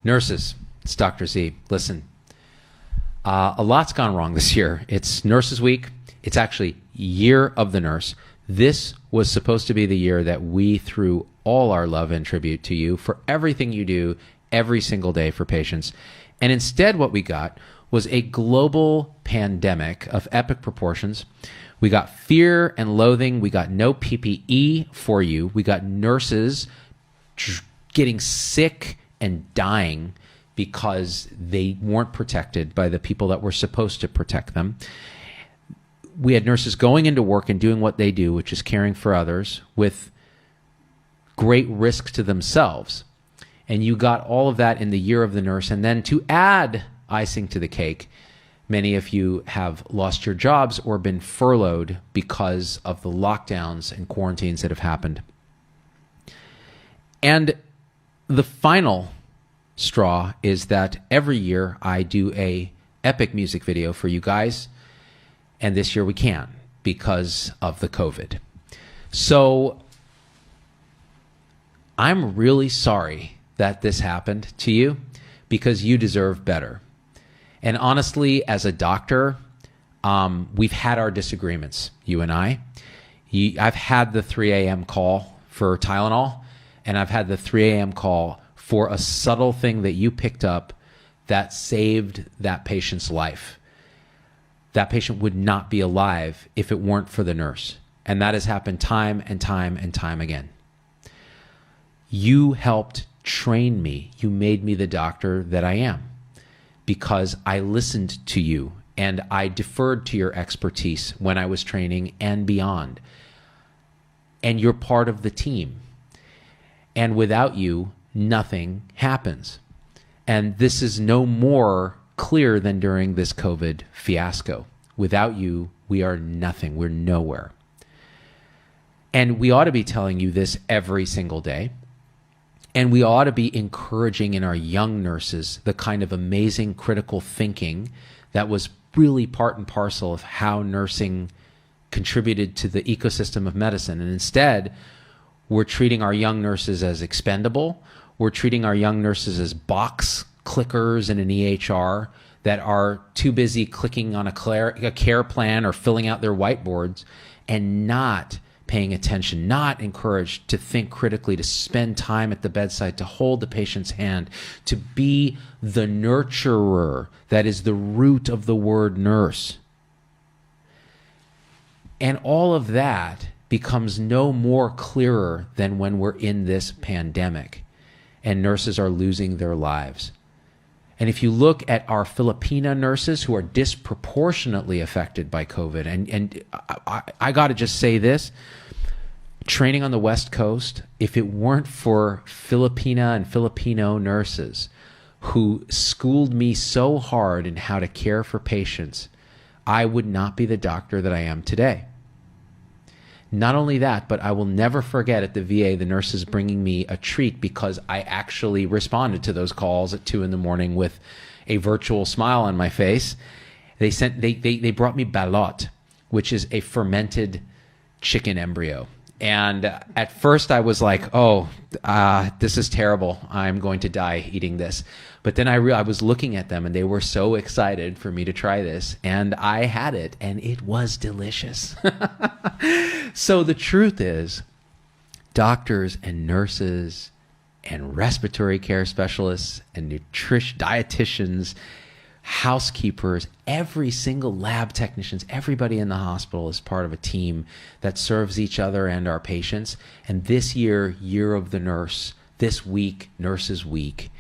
Nurses, it's Dr. Z. Listen, a lot's gone wrong this year. It's Nurses Week. It's actually Year of the Nurse. This was supposed to be the year that we threw all our love and tribute to you for everything you do every single day for patients. And instead what we got was a global pandemic of epic proportions. We got fear and loathing. We got no PPE for you. We got nurses getting sick and dying because they weren't protected by the people that were supposed to protect them. We had nurses going into work and doing what they do, which is caring for others with great risk to themselves. And you got all of that in the Year of the Nurse. And then to add icing to the cake, many of you have lost your jobs or been furloughed because of the lockdowns and quarantines that have happened. And the final straw is that every year I do a epic music video for you guys. And this year we can't because of the COVID. So I'm really sorry that this happened to you because you deserve better. And honestly, as a doctor, we've had our disagreements, you and I. I've had the 3 a.m. call for Tylenol, and I've had the 3 a.m. call for a subtle thing that you picked up that saved that patient's life. That patient would not be alive if it weren't for the nurse. And that has happened time and time and time again. You helped train me. You made me the doctor that I am because I listened to you and I deferred to your expertise when I was training and beyond. And you're part of the team. And without you, nothing happens. And this is no more clear than during this COVID fiasco. Without you, we are nothing. We're nowhere. And we ought to be telling you this every single day. And we ought to be encouraging in our young nurses the kind of amazing critical thinking that was really part and parcel of how nursing contributed to the ecosystem of medicine. And instead, we're treating our young nurses as expendable. We're treating our young nurses as box clickers in an EHR that are too busy clicking on a care plan or filling out their whiteboards and not paying attention, not encouraged to think critically, to spend time at the bedside, to hold the patient's hand, to be the nurturer that is the root of the word nurse. And all of that becomes no more clearer than when we're in this pandemic and nurses are losing their lives. And if you look at our Filipina nurses who are disproportionately affected by COVID, and I got to just say this, training on the West Coast, if it weren't for Filipina and Filipino nurses who schooled me so hard in how to care for patients, I would not be the doctor that I am today. Not only that, but I will never forget at the VA the nurses bringing me a treat because I actually responded to those calls at 2 a.m. with a virtual smile on my face. They brought me balot, which is a fermented chicken embryo. And at first I was like, oh, this is terrible. I'm going to die eating this. But then I was looking at them and they were so excited for me to try this. And I had it and it was delicious. So the truth is, doctors and nurses and respiratory care specialists and dietitians, housekeepers, every single lab technicians, everybody in the hospital is part of a team that serves each other and our patients. And this year, Year of the Nurse, this week, Nurses Week,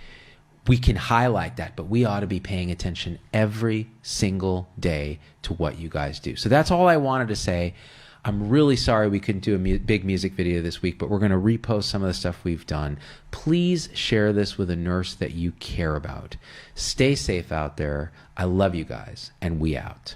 we can highlight that, but we ought to be paying attention every single day to what you guys do. So that's all I wanted to say. I'm really sorry we couldn't do a big music video this week, but we're going to repost some of the stuff we've done. Please share this with a nurse that you care about. Stay safe out there. I love you guys, and we out.